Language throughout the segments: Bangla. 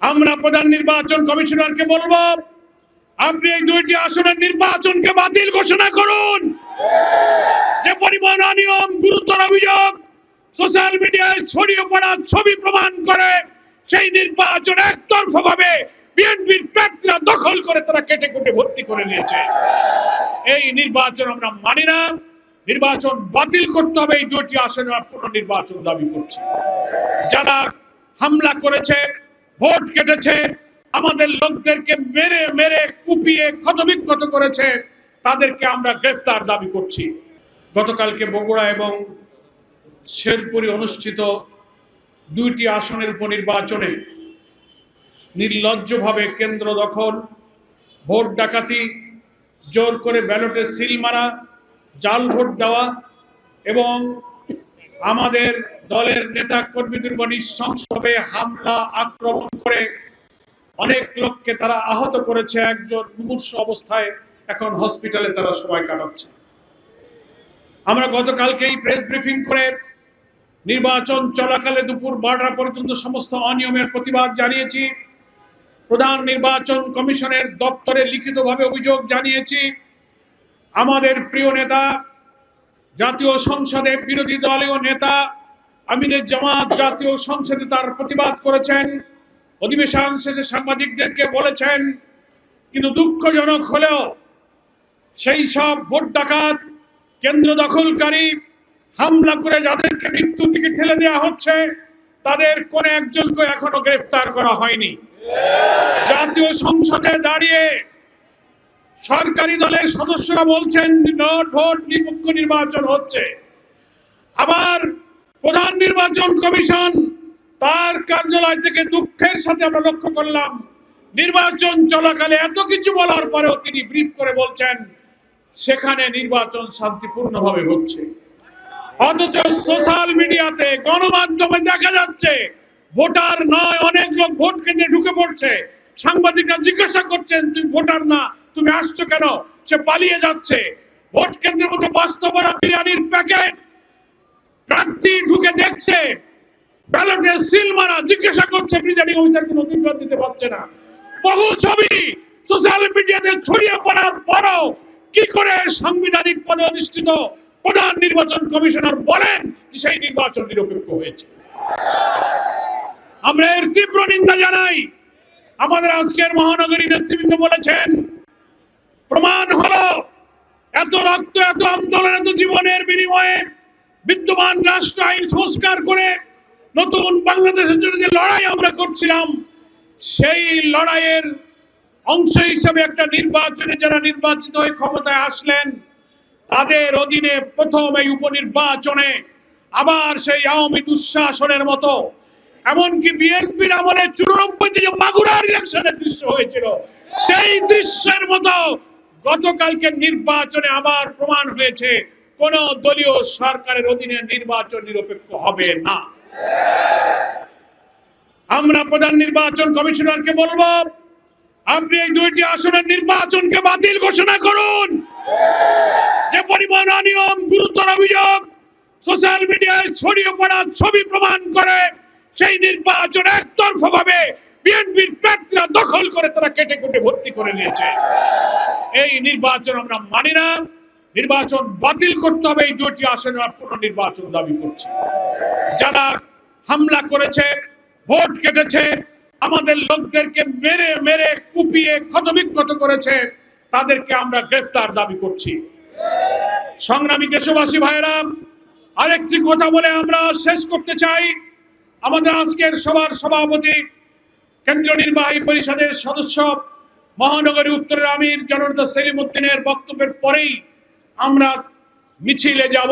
আমরা প্রধান নির্বাচন কমিশনারকে বলবো, আপনি এই দুইটি আসনের নির্বাচনকে বাতিল ঘোষণা করুন। যে পরিমাণ অনিয়ম, গুরুতর অভিযোগ সোশ্যাল মিডিয়ায় ছড়িয়ে পড়া ছবি প্রমাণ করে সেই নির্বাচন একতরফা ভাবে বিএনপির প্রার্থীরা দখল করে তারা কেটে কুটে ভর্তি করে নিয়েছে। এই নির্বাচন আমরা মানি না। নির্বাচন বাতিল করতে হবে। এই দুইটি আসনের পুনর্নির্বাচন দাবি করছি। যারা হামলা করেছে, ভোট কেটেছে, আমাদের লোকদেরকে মেরে মেরে কুপিয়ে ক্ষতবিক্ষত করেছে, তাদেরকে আমরা গ্রেফতার দাবি করছি। গতকালকে বগুড়া এবং শেরপুরে অনুষ্ঠিত দুইটি আসনের উপনির্বাচনে নির্লজ্জভাবে কেন্দ্র দখল, ভোট ডাকাতি, জোর করে ব্যালটে সিল মারা, জাল ভোট দেওয়া এবং আমাদের দলের নেতা কর্মীদের উপর নৃশংসভাবে হামলা আক্রমণ করে অনেক লোককে তারা আহত করেছে। একজন মুমূর্ষু অবস্থায় এখন হসপিটালে তারা সময় কাটাচ্ছে। আমরা গতকালকেই প্রেস ব্রিফিং করে নির্বাচন চলাকালে দুপুর 12টা পর্যন্ত সমস্ত অনিয়মের প্রতিবাদ জানিয়েছি। প্রধান নির্বাচন কমিশনের দপ্তরে লিখিতভাবে অভিযোগ জানিয়েছি। আমাদের প্রিয় নেতা, জাতীয় সংসদে বিরোধী দলীয় নেতা আমিনুল জামাত জাতীয় সংসদে তার প্রতিবাদ করেছেন, অধিবেশন শেষে সাংবাদিকদেরকে বলেছেন। কিন্তু দুঃখজনক হলেও সেই সব ভোট ডাকাত, কেন্দ্র দখলকারী, হামলা করে যাদেরকে মৃত্যুর দিকে ঠেলে দেওয়া হচ্ছে, তাদের কোন একজনকে এখনো গ্রেফতার করা হয়নি। জাতীয় সংসদে দাঁড়িয়ে সরকারি দলের সদস্যরা বলছেন ভোট নিরপেক্ষ নির্বাচন হচ্ছে। আবার প্রধান নির্বাচন কমিশন তার কার্যালয় থেকে দুঃখের সাথে আমরা লক্ষ্য করলাম, নির্বাচন চলাকালে এত কিছু বলার পরেও তিনি ব্রিফ করে বলছেন সেখানে নির্বাচন শান্তিপূর্ণভাবে হচ্ছে। অথচ সোশ্যাল মিডিয়াতে, গণমাধ্যমে দেখা যাচ্ছে ভোটার নয়, অনেক লোক ভোট কেন্দ্রে ঢুকে পড়ছে। সাংবাদিকরা জিজ্ঞাসা করছেন তুমি ভোটার না, তুমি আসছো কেন? সে পালিয়ে যাচ্ছে। ভোট কেন্দ্রের মধ্যে বাস্তবরা বিরিয়ানির প্যাকেট, প্রার্থী ঢুকে দেখছে, ব্যালটে সিল মারা, জিজ্ঞাসা করছে প্রিজাইডিং অফিসার কোনো উত্তর দিতে পারছে না। বহু ছবি সোশ্যাল মিডিয়াতে ছড়িয়ে পড়ার পরও কি করে সাংবিধানিক পদে অধিষ্ঠিত প্রধান নির্বাচন কমিশনার বলেন যে সেই নির্বাচন নিরপেক্ষ হয়েছে? আমরা এর তীব্র নিন্দা জানাই। আমাদের আজকের মহানগরী নেতৃবৃন্দ বলেছেন, প্রমাণ হলো এত রক্ত, এত আন্দোলন, এত জীবনের বিনিময়ে বিদ্যমান রাষ্ট্র আইন সংস্কার করে নতুন বাংলাদেশের জন্য যে লড়াই আমরা করছিলাম, সেই লড়াইয়ের অংশ হিসেবে একটা নির্বাচনে যারা নির্বাচিত হয়ে ক্ষমতায় আসলেন, তাদের অধীনে প্রথম এই উপনির্বাচনে আবার সেই আওয়ামী দুঃশাসনের মতো, এমনকি বিএনপির আমলে 94-তে যে মাগুরার ইলেকশনের দৃশ্য হয়েছিল, সেই দৃশ্যের মতো গতকালকে নির্বাচনে আবার প্রমাণ হয়েছে কোন দলীয় সরকারের অধীনে নির্বাচন নিরপেক্ষ হবে না। আমরা প্রধান নির্বাচন কমিশনারকে বলবো, আপনি এই দুইটি আসনের নির্বাচনকে বাতিল ঘোষণা করুন। যে পরিমাণ অনিয়ম, গুরুতর অভিযোগ সোশ্যাল মিডিয়ায় ছড়িয়ে পড়া ছবি প্রমাণ করে সেই নির্বাচন একতরফা ভাবে বিএনপির প্রার্থীরা দখল করে তারা কেটে কুটে ভর্তি করে নিয়েছে। এই নির্বাচন আমরা মানি না। নির্বাচন বাতিল করতে হবে। এই দুইটি আসনের পুনর্নির্বাচন দাবি করছি। যারা হামলা করেছে, ভোট কেটেছে, আমাদের লোকদেরকে মেরে মেরে কুপিয়ে ক্ষতবিক্ষত করেছে, তাদেরকে আমরা গ্রেফতার দাবি করছি। সংগ্রামী দেশবাসী ভাইয়েরা, আরেকটি কথা বলে আমরা শেষ করতে চাই। আমাদের আজকের সভার সভাপতি, কেন্দ্রীয় নির্বাহী পরিষদের সদস্য, মহানগরী উত্তরের আমির জননেতা সেলিম উদ্দিনের বক্তব্যের পরেই আমরা মিছিলে যাব।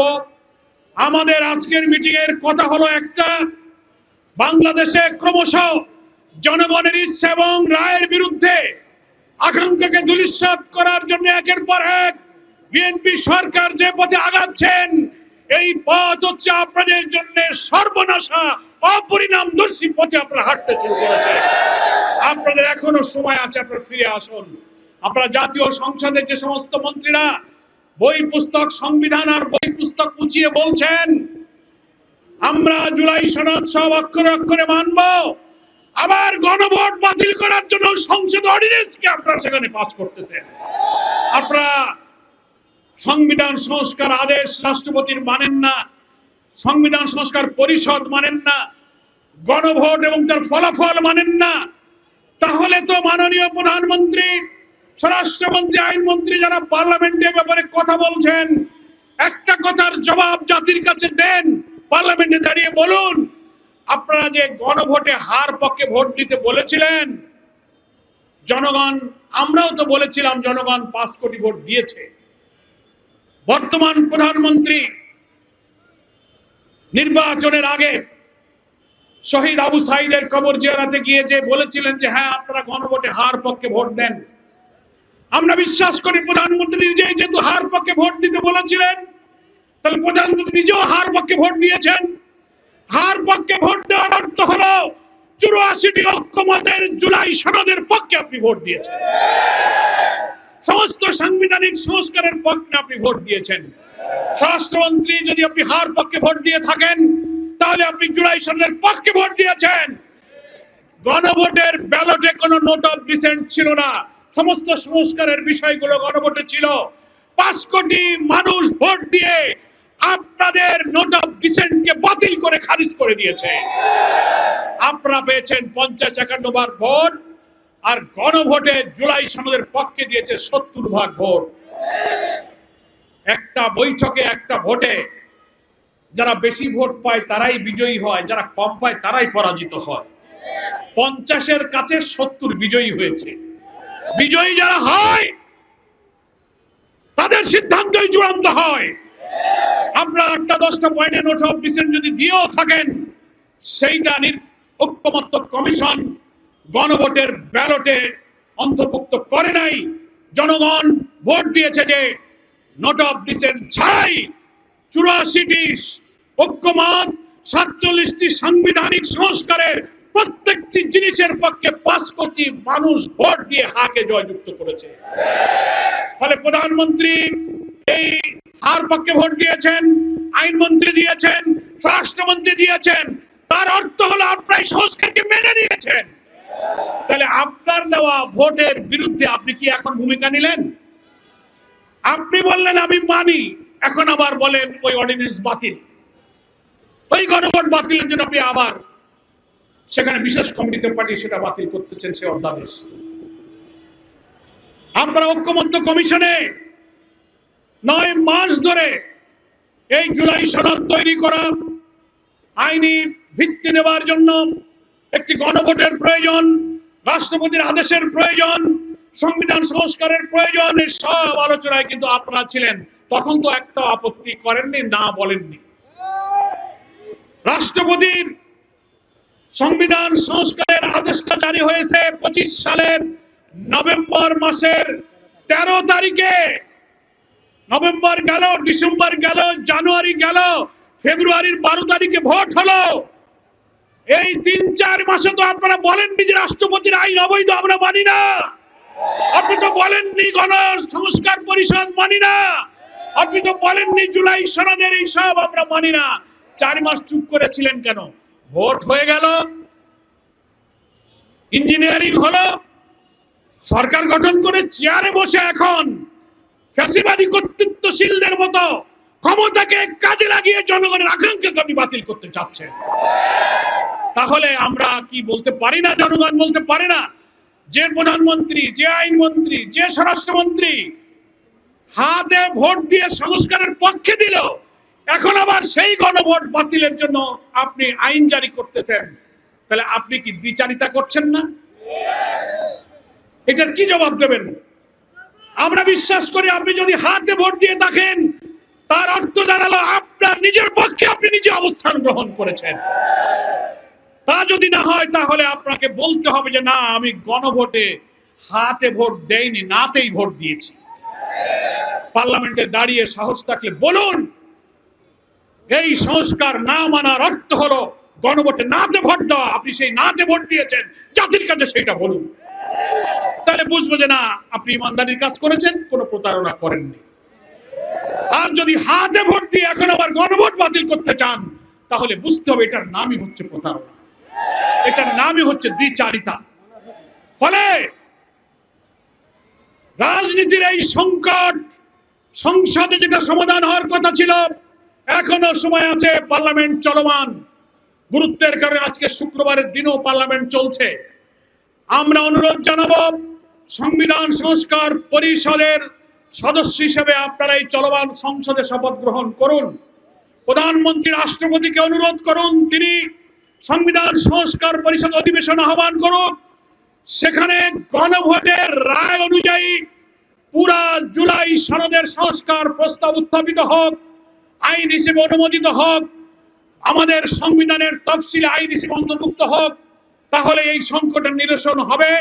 আমাদের আজকের মিটিং এর কথা হলো একটা, বাংলাদেশে ক্রমশ জনগণের ইচ্ছা এবং রায়ের বিরুদ্ধে আকাঙ্ক্ষাকে ধূলিসাৎ করার জন্য একের পর এক বিএনপি সরকার যে পথে আগাচ্ছেন, এই পথ হচ্ছে আপনাদের জন্য সর্বনাশা, অপরিণামদর্শী পথে আপনারা হাঁটতে শুরু করেছেন। আপনাদের এখনো সময় আছে, আপনারা ফিরে আসুন। আপনারা জাতীয় সংসদের যে সমস্ত মন্ত্রীরা বই পুস্তক, সংবিধান আর বই পুস্তক উঁচিয়ে বলছেন আমরা জুলাই সনদ সব অক্ষরে অক্ষরে মানব, আবার গণভোট বাতিল করার জন্য সংসদ অর্ডিন্যান্সকে আপনারা সেখানে পাস করতেছেন। আপনারা সংবিধান সংস্কার আদেশ রাষ্ট্রপতির মানেন না, সংবিধান সংস্কার পরিষদ মানেন না, গণভোট এবং তার ফলাফল মানেন না। তাহলে তো মাননীয় প্রধানমন্ত্রী, স্বরাষ্ট্রমন্ত্রী, আইনমন্ত্রী যারা পার্লামেন্টের ব্যাপারে কথা বলছেন, একটা কথার জবাব জাতির কাছে দেন। পার্লামেন্টে দাঁড়িয়ে বলুন, আপনারা যে গণভোটে হার পক্ষে ভোট দিতে বলেছিলেন, জনগণ, আমরাও তো বলেছিলাম জনগণ 5 কোটি ভোট দিয়েছে। বর্তমান প্রধানমন্ত্রী নির্বাচনের আগে শহীদ আবু সাইদের কবর জিয়ারতে গিয়ে যে বলেছিলেন যে হ্যাঁ আপনারা গণভোটে হার পক্ষে ভোট দেন, আমরা বিশ্বাস করি প্রধানমন্ত্রী নিজেই যেহেতু হার পক্ষে ভোট দিতে বলেছিলেন, তাহলে প্রধানমন্ত্রী নিজেও হার পক্ষে ভোট দিয়েছেন। হার পক্ষে ভোট দেওয়ার অর্থ হলো 84টি ঐক্যমতের জুলাই সনদের পক্ষে আপনি ভোট দিয়েছেন, সমস্ত সাংবিধানিক সংস্কারের পক্ষে আপনি ভোট দিয়েছেন। স্বরাষ্ট্রমন্ত্রী, যদি আপনি হার পক্ষে ভোট দিয়ে থাকেন তাহলে আপনি জুলাই সনদের পক্ষে ভোট দিয়েছেন। গণভোটের ব্যালটে কোনো নোট অফ ডিসেন্ট ছিল না, সমস্ত সংস্কারের বিষয়গুলো গণভোটে ছিল। 5 কোটি মানুষ ভোট দিয়ে আপনাদের নোট অফ ডিসেন্টকে বাতিল করে খারিজ করে দিয়েছে। আপনারা পেয়েছেন 50-51 বার ভোট, আর গণভোটে জুলাই সনদের পক্ষে দিয়েছে 70 ভাগ ভোট। একটা বৈঠকে, একটা ভোটে যারা বেশি ভোট পায় তারাই বিজয়ী হয়, যারা কম পায় তারাই পরাজিত হয়। 50-এর কাছে 70 বিজয়ী হয়েছে। বিজয়ী যারা হয় তাদের সিদ্ধান্তই চূড়ান্ত হয়। আপনারা 8-10টা পয়েন্টে নোট অফ ডিসেন্ট যদি দিয়েও থাকেন, সেইটা ঐক্যমত্য কমিশন গণভোটের ব্যালটে অন্তর্ভুক্ত করে নাই। জনগণ ভোট দিয়েছে যে নোট অফ ডিসেন্ট ছাড়াই 84টি ঐক্যমত, 47টি সাংবিধানিক সংস্কারের প্রত্যেকটি জিনিসের পক্ষে 5 কোটি মানুষ ভোট দিয়ে হাকে জয়যুক্ত করেছে। ফলে প্রধানমন্ত্রী এই হার পক্ষে ভোট দিয়েছেন, আইনমন্ত্রী দিয়েছেন, স্বরাষ্ট্রমন্ত্রী দিয়েছেন, তার অর্থ হলো আপনারা সংস্কারকে মেনে নিয়েছেন। তাহলে আপনার দেওয়া ভোটের বিরুদ্ধে আপনি কি এখন ভূমিকা নিলেন? আপনি বললেন আমি মানি, এখন আবার বলেন ওই অর্ডিন্যান্স বাতিল, ওই গণভোট বাতিলের জন্য আপনি আবার সেখানে বিশেষ কমিটিতে পাঠিয়ে সেটা বাতিল করতেছেন সে অধ্যাদেশ। আপনারা ঐক্যমত্য কমিশনে 9 মাস ধরে এই জুলাই সনদ তৈরি করা, আইনি ভিত্তি দেওয়ার জন্য একটি গণভোটের প্রয়োজন, রাষ্ট্রপতির আদেশের প্রয়োজন, সংবিধান সংস্কারের প্রয়োজন, এই সব আলোচনায় কিন্তু আপনারা ছিলেন। তখন তো একটা আপত্তি করেননি, না বলেননি। রাষ্ট্রপতির সংবিধান সংস্কারের আদেশটা জারি হয়েছে 25 সালের নভেম্বর মাসের 13 তারিখে। নভেম্বর গেল, ডিসেম্বর গেল, জানুয়ারি গেল, ফেব্রুয়ারির 12 তারিখে ভোট হলো। এই 3-4 মাসে তো আপনারা বলেননি যে রাষ্ট্রপতির আইন অবৈধ, আমরা মানি না। আপনি তো বলেননি গণ সংস্কার পরিষদ মানি না। আপনি তো বলেননি জুলাই সনদের এই সব আমরা মানি না। 4 মাস চুপ করেছিলেন কেন? ভোট হয়ে গেল, ইঞ্জিনিয়ারিং হলো, সরকার গঠন করে চেয়ারে বসে এখন ফ্যাসিবাদী কর্তৃত্বশীলদের মতো ক্ষমতাকে কাজে লাগিয়ে জনগণের আকাঙ্ক্ষাকে আপনি বাতিল করতে চাচ্ছেন। তাহলে আমরা কি বলতে পারি না, জনগণ বলতে পারে না যে প্রধানমন্ত্রী, যে আইনমন্ত্রী, যে স্বরাষ্ট্রমন্ত্রী হাতে ভোট দিয়ে সংস্কারের পক্ষে দিল, এখন আবার সেই গণভোট বাতিলের জন্য আপনি আইন জারি করতেছেন? তাহলে আপনি কি বিচারিতা করছেন না? এটার কি জবাব দেবেন? আমরা বিশ্বাস করি আপনি যদি হাতে ভোট দিয়ে থাকেন, তার অর্থ দাঁড়ালো আপনার নিজের পক্ষে আপনি নিজে অবস্থান গ্রহণ করেছেন। তা যদি না হয় তাহলে আপনাকে বলতে হবে যে না, আমি গণভোটে হাতে ভোট দেইনি, নাতেই ভোট দিয়েছি। পার্লামেন্টে দাঁড়িয়ে সাহস থাকলে বলুন, এই সংস্কার না মানার অর্থ হলো গণভোটে নাতে ভোট দেওয়া। আপনি সেই নাতে ভোট দিয়েছেন, জাতির কাছে সেটা বলুন। তাহলে বুঝবো যে না, আপনি ইমানদারির কাজ করেছেন, কোনো প্রতারণা করেননি। আর যদি হাতে ভোট দিয়ে এখন আবার গণভোট বাতিল করতে চান, তাহলে বুঝতে হবে এটার নামই হচ্ছে প্রতারণা। এটার নামই হচ্ছে দ্বিচারিতা। ফলে রাজনীতির এই সংকট সংসদে যেটা সমাধান হওয়ার কথা ছিল, এখনো সময় আছে, পার্লামেন্ট চলমান। গুরুত্বের কারণে আজকে শুক্রবারের দিনও পার্লামেন্ট চলছে। আমরা অনুরোধ জানাবো, সংবিধান সংস্কার পরিষদের সদস্য হিসেবে আপনারা এই চলমান সংসদে শপথ গ্রহণ করুন। প্রধানমন্ত্রী রাষ্ট্রপতিকে অনুরোধ করুন, তিনি সংবিধান সংস্কার পরিষদ অধিবেশন আহ্বান করুন। সেখানে গণভোটের রায় অনুযায়ী পুরা জুলাই সনদের সংস্কার প্রস্তাব উত্থাপিত হোক, আইন হিসেবে অনুমোদিত হোক, আমাদের সংবিধানের তফসিলে আইন হিসেবে অন্তর্ভুক্ত হোক। তাহলে এই সংকটের নিরসন হবে,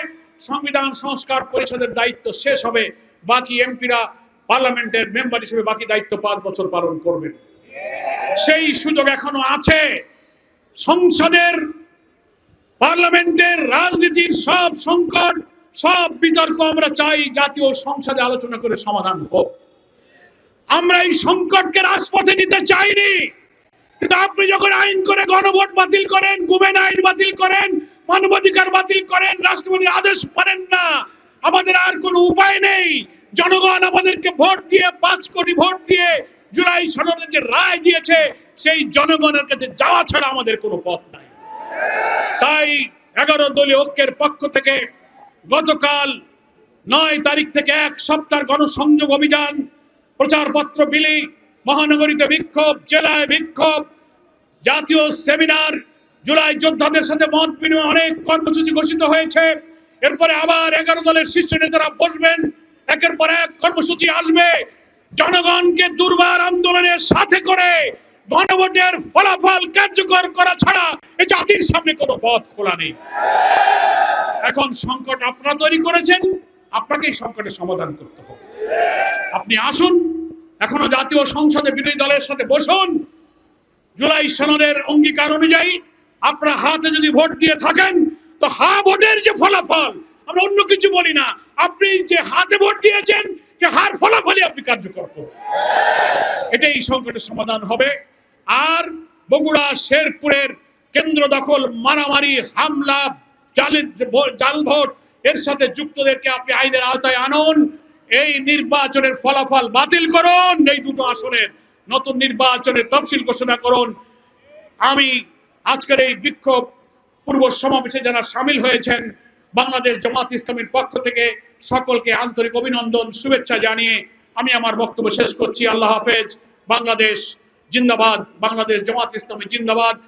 সংবিধান সংস্কার পরিষদের দায়িত্ব শেষ হবে, বাকি এমপিরা পার্লামেন্টের মেম্বার হিসেবে বাকি দায়িত্ব 5 বছর পালন করবেন। সেই সুযোগ এখনো আছে। সংসদের পার্লামেন্টের রাজনীতির সব সংকট, সব বিতর্ক আমরা চাই জাতীয় সংসদে আলোচনা করে সমাধান হোক। আমরা এই সংকটকে রাজপথে নিতে চাইনি, কিন্তু আপনি যখন আইন করে গণভোট বাতিল করেন, গুমেন আইন বাতিল করেন, মানবাধিকার বাতিল করেন, রাষ্ট্রপতির আদেশ মানেন না, আমাদের আর কোনো উপায় নেই। জনগণ আমাদেরকে ভোট দিয়ে 5 কোটি ভোট দিয়ে জুলাই সনদের যে রায় দিয়েছে, সেই জনগণের কাছে যাওয়া ছাড়া আমাদের কোনো পথ নাই। তাই 11 দলীয় ঐক্যের পক্ষ থেকে গতকাল 9 তারিখ থেকে 1 সপ্তাহ গণসংযোগ অভিযান, প্রচারপত্র বিলি, মহানগরীতে বিক্ষোভ, জেলায় বিক্ষোভ, জাতীয় সেমিনার, জুলাই যোদ্ধাদের সাথে মত বিনিময়, অনেক কর্মসূচি ঘোষিত হয়েছে। এরপরে আবার 11 দলের শীর্ষ নেতারা বসবেন, একের পর এক কর্মসূচি আসবে। জনগণকে দুর্বার আন্দোলনের সাথে করে গণভোটের ফলাফল কার্যকর করা ছাড়া এই জাতির সামনে কোনো পথ খোলা নেই। এখন সংকট আপনারা তৈরি করেছেন, আপনাকে এই সংকটের সমাধান করতে হবে। আপনি আসুন, এখনো জাতীয় সংসদে বিরোধী দলের সাথে বসুন। জুলাই সনদের অঙ্গীকার অনুযায়ী আপনারা হাতে যদি ভোট দিয়ে থাকেন, তো ভোটের যে ফলাফল, আমরা অন্য কিছু বলি না, আপনি যে হাতে ভোট দিয়েছেন যে হার ফলাফলই আপনি কার্যকর করুন। এটাই সংকটের সমাধান হবে। আর বগুড়া শেরপুরের কেন্দ্র দখল, মারামারি, হামলা, জাল ভোট, এর সাথে যুক্তদেরকে আপনি আইনের আওতায় আনুন। এই নির্বাচনের ফলাফল বাতিল করুন, এই দুটো আসনের নতুন নির্বাচনের তফসিল ঘোষণা করুন। আমি আজকের এই বিক্ষোভ পূর্ব সমাবেশে যারা সামিল হয়েছেন, বাংলাদেশ জামাত ইসলামীর পক্ষ থেকে সকলকে আন্তরিক অভিনন্দন, শুভেচ্ছা জানিয়ে আমি আমার বক্তব্য শেষ করছি। আল্লাহ হাফেজ। বাংলাদেশ জিন্দাবাদ, বাংলাদেশ জামাত ইসলামী জিন্দাবাদ।